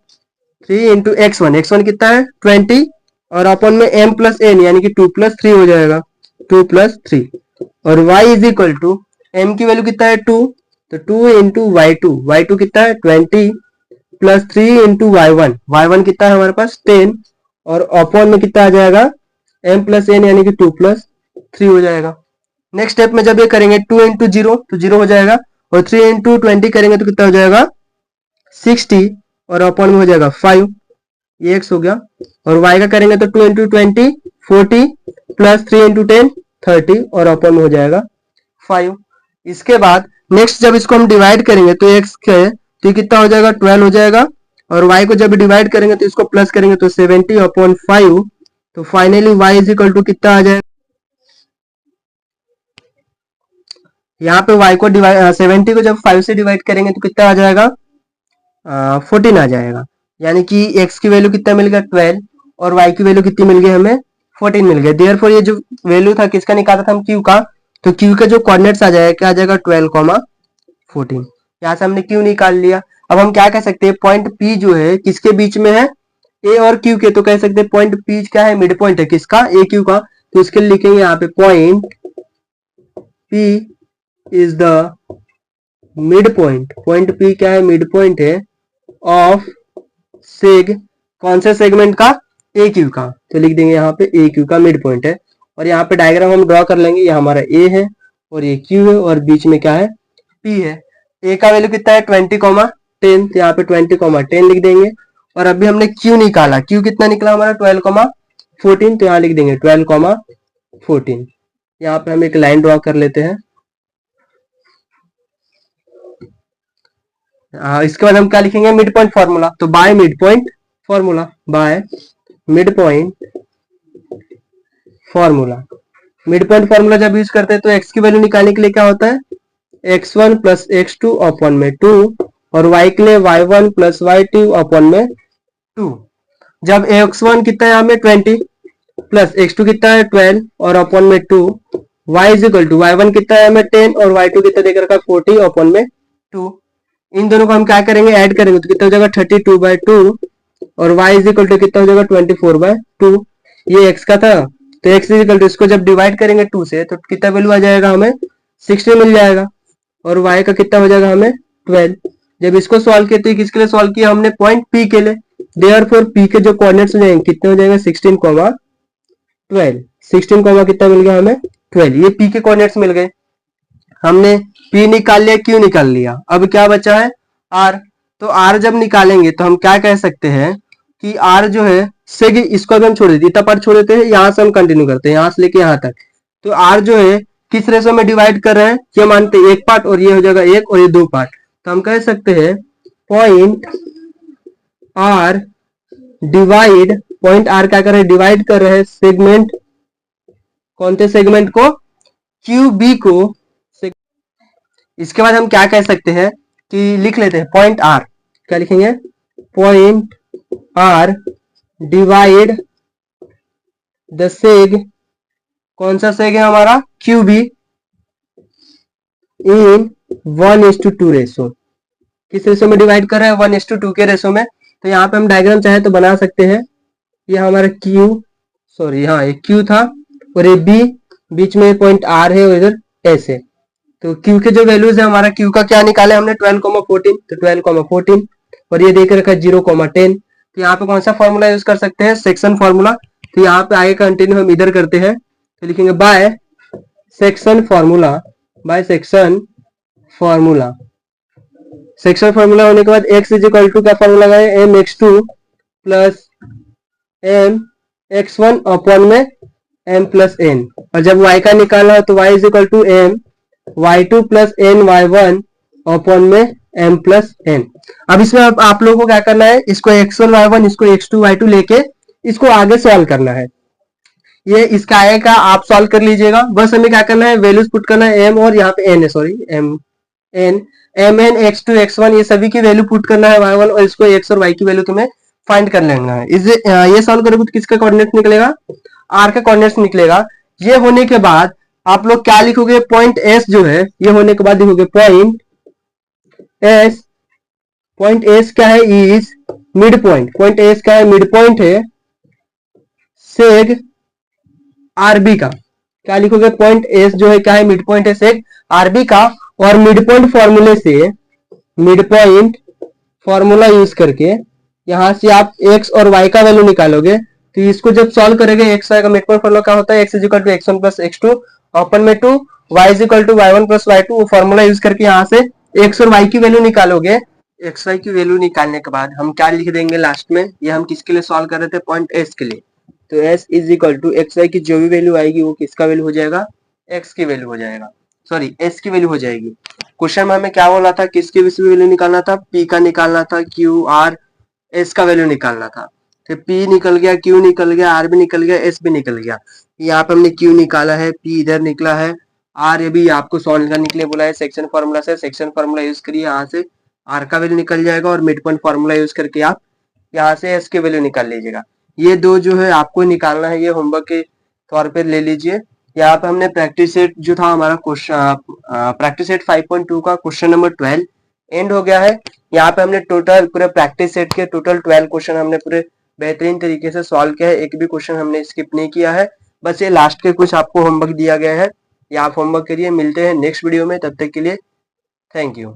इंटू x1 कितना है 20 और अपन में m प्लस n यानी कि 2 प्लस 3 हो जाएगा 2 प्लस 3, और y is equal to m की वैल्यू कितना है 2, तो 2 इंटू y2 कितना है 20 प्लस 3 इंटू y1 कितना है हमारे पास 10, और अपॉन में कितना आ जाएगा m प्लस n यानी कि 2 प्लस 3 हो जाएगा। नेक्स्ट स्टेप में जब ये करेंगे 2 इंटू 0 तो 0 हो जाएगा, और 3 इंटू 20 करेंगे तो कितना हो जाएगा 60 और अपॉन में हो जाएगा 5, ये x हो गया, और y का करेंगे तो 2 इंटू 20 40 प्लस 3 इंटू 10 30 और अपॉन में हो जाएगा 5। इसके बाद नेक्स्ट जब इसको हम डिवाइड करेंगे तो x के तो ये कितना हो जाएगा 12 हो जाएगा, और y को जब डिवाइड करेंगे तो इसको प्लस करेंगे तो 70 अपॉन 5, तो finally y is equal to कितना आ जाएगा यहाँ पे y को डिवाइड 70 को जब 5 से डिवाइड करेंगे तो कितना आ जाएगा, 14 आ जाएगा। यानी कि x की वैल्यू कितना मिल गया 12 और y की वैल्यू कितनी मिल गई हमें 14 मिल गया। देयरफॉर ये जो वैल्यू था किसका निकाला था हम q का, तो q का जो कोऑर्डिनेट्स आ जाएगा क्या आ जाएगा 12, 14। यहाँ से हमने q निकाल लिया। अब हम क्या कह सकते हैं, पॉइंट p जो है किसके बीच में है, a और q के, तो कह सकते हैं पॉइंट p क्या है, मिड पॉइंट है किसका, a q का। तो इसके लिए लिखेंगे यहाँ पे point p is the mid point, point p क्या है, मिड पॉइंट है ऑफ सेग, कौन से सेगमेंट का, ए क्यू का। तो लिख देंगे यहाँ पे ए क्यू का मिड पॉइंट है। और यहाँ पे डायग्राम हम ड्रॉ कर लेंगे, ये हमारा ए है और ये क्यू है और बीच में क्या है, पी है। ए का वैल्यू कितना है 20,10, तो यहाँ पे 20,10 लिख देंगे। और अभी हमने क्यू निकाला, क्यू कितना निकला हमारा 12,14, तो यहाँ लिख देंगे 12,14। यहाँ पे हम एक लाइन ड्रॉ कर लेते हैं। इसके बाद हम क्या लिखेंगे, मिड पॉइंट फॉर्मूला। तो by mid point formula, bye mid point formula, mid point formula जब यूज करते हैं तो x की वैल्यू निकालने के लिए क्या होता है, x1 प्लस x2 अपॉन में 2, और y के लिए y1 प्लस y2 अपॉन में 2। जब x1 कितना है हमें 20 प्लस x2 कितना है 12 और अपॉन में 2, y is equal to y1 कितना है हमें 10 और y2 कितना देकर रखा 40 अपॉन में 2। इन दोनों को हम क्या करेंगे, ऐड करेंगे तो कितना हो जाएगा 32/2 और y इज इक्वल टू कितना हो जाएगा 24/2। ये x का था, तो x इज इक्वल टू इसको जब डिवाइड करेंगे 2 से तो कितना वैल्यू आ जाएगा हमें 16 मिल जाएगा और y का कितना हो जाएगा हमें 12। जब इसको सॉल्व किया तो किसके लिए सॉल्व किया हमने, पॉइंट p के लिए। देयरफॉर p के जो कोऑर्डिनेट्स हो जाएंगे कितने हो जाएंगे 16,12, 16, कितना मिल गया हमें 12, ये p के कोऑर्डिनेट्स मिल गए। हमने p निकाल लिया, q निकाल लिया, अब क्या बचा है r। तो r जब निकालेंगे तो हम क्या कह सकते हैं कि r जो है सेग, इसको भी हम छोड़ देते, इतना पार्ट छोड़ देते हैं, यहाँ से हम कंटिन्यू करते हैं, यहाँ से लेके यहाँ तक। तो r जो है किस रेशो में डिवाइड कर रहे हैं, ये मानते हैं एक पार्ट और ये हो जाएगा एक और ये दो पार्ट। तो हम कह सकते हैं point r divide, point r क्या कर रहे हैं, डिवाइड कर रहे हैं सेगमेंट, कौन से सेगमेंट को, QB को। इसके बाद हम क्या कह सकते हैं कि लिख लेते हैं पॉइंट r, क्या लिखेंगे, पॉइंट r डिवाइड द सेग, कौन सा सेग है हमारा QB, इन 1:2 रेशो। किस रेशो में डिवाइड कर रहे हैं, 1:2 के रेशो में। तो यहाँ पे हम डायग्राम चाहे तो बना सकते हैं, ये हमारा हाँ ये Q था और ये B, बीच में पॉइंट R है और इधर S है। तो Q के जो वैल्यूज है, हमारा Q का क्या निकाले हमने 12,14, तो 12,14 और ये देख रखा है 0,10। तो यहाँ पे कौन सा फॉर्मूला यूज कर सकते हैं, सेक्शन फॉर्मूला। तो यहाँ पे आगे कंटिन्यू हम इधर करते हैं, तो लिखेंगे by section formula, by section formula. Section formula होने के बाद x इज इक्वल टू क्या फॉर्मूला लगाए, mx2 प्लस mx1 अपॉन में m प्लस n। और जब y का निकालना है तो y is equal to m y2 plus n y1 upon में m प्लस n। अब इसमें आप लोगों को क्या करना है, इसको x1 y1 इसको x2 y2 लेके इसको आगे सॉल्व करना है। ये इसका आएगा आप सॉल्व कर लीजिएगा, बस हमें क्या करना है, वैल्यूज पुट करना है m और यहाँ पे n है, सॉरी mn x2 x1 ये सभी की वैल्यू पुट करना है y1 और इसको x और y की वैल्यू तुम्हें फाइंड कर लेना है। इसे ये सॉल्व करोगे तो किसका कोऑर्डिनेट निकलेगा, r का कोऑर्डिनेट निकलेगा। ये होने के बाद आप लोग क्या लिखोगे, पॉइंट s जो है, ये होने के बाद लिखोगे पॉइंट s, पॉइंट s क्या है, is mid point, point s क्या है, मिड पॉइंट है सेग आरबी का। क्या लिखोगे, पॉइंट एस जो है क्या है, मिड पॉइंट है सेग आरबी का। और मिड पॉइंट फॉर्मूले से, मिड पॉइंट फॉर्मूला यूज करके यहां से आप x और y का वैल्यू निकालोगे। तो इसको जब सॉल्व करेंगे, x y का मिड पॉइंट फॉर्मूला क्या होता है, x is equal to x1 plus x2 open में 2, y is equal to y1 plus y2। वो फॉर्मूला यूज करके यहाँ से x और y की वैल्यू निकालोगे। x y की वैल्यू निकालने के बाद हम क्या लिख देंगे लास्ट में, ये हम किसके लिए सॉल्व कर रहे थे, पॉइंट s के लिए। तो s is equal to X Y की जो भी वैल्यू आएगी वो किसका वैल्यू हो जाएगा, x की वैल्यू हो जाएगा, सॉरी s की वैल्यू हो जाएगी। क्वेश्चन में हमें क्या बोला था, किसकी वैल्यू निकालना था, p का निकालना था, q r s का वैल्यू निकालना था। तो p निकल गया, q निकल गया, r भी निकल गया, s भी निकल गया। यहाँ पे हमने q निकाला है, p इधर निकला है आर अभी आपको सॉल्व करने के लिए बोला है सेक्शन फार्मूला से, सेक्शन फार्मूला यूज करिए, यहाँ से आर का वैल्यू निकल जाएगा और मिड पॉइंट फार्मूला यूज करके आप यहाँ से एस की वैल्यू निकाल लीजिएगा। ये दो जो है आपको निकालना है, ये होमवर्क के तौर पे ले लीजिए। यहाँ पे हमने प्रैक्टिस सेट जो था हमारा क्वेश्चन, प्रैक्टिस सेट 5.2 का क्वेश्चन नंबर 12 एंड हो गया है। यहाँ पे हमने टोटल पूरे प्रैक्टिस सेट के टोटल 12 क्वेश्चन हमने पूरे बेहतरीन तरीके से सॉल्व किया है, एक भी क्वेश्चन हमने स्किप नहीं किया है। बस ये लास्ट के कुछ आपको होमवर्क दिया गया है, ये आप होमवर्क करिए। मिलते हैं नेक्स्ट वीडियो में, तब तक के लिए थैंक यू।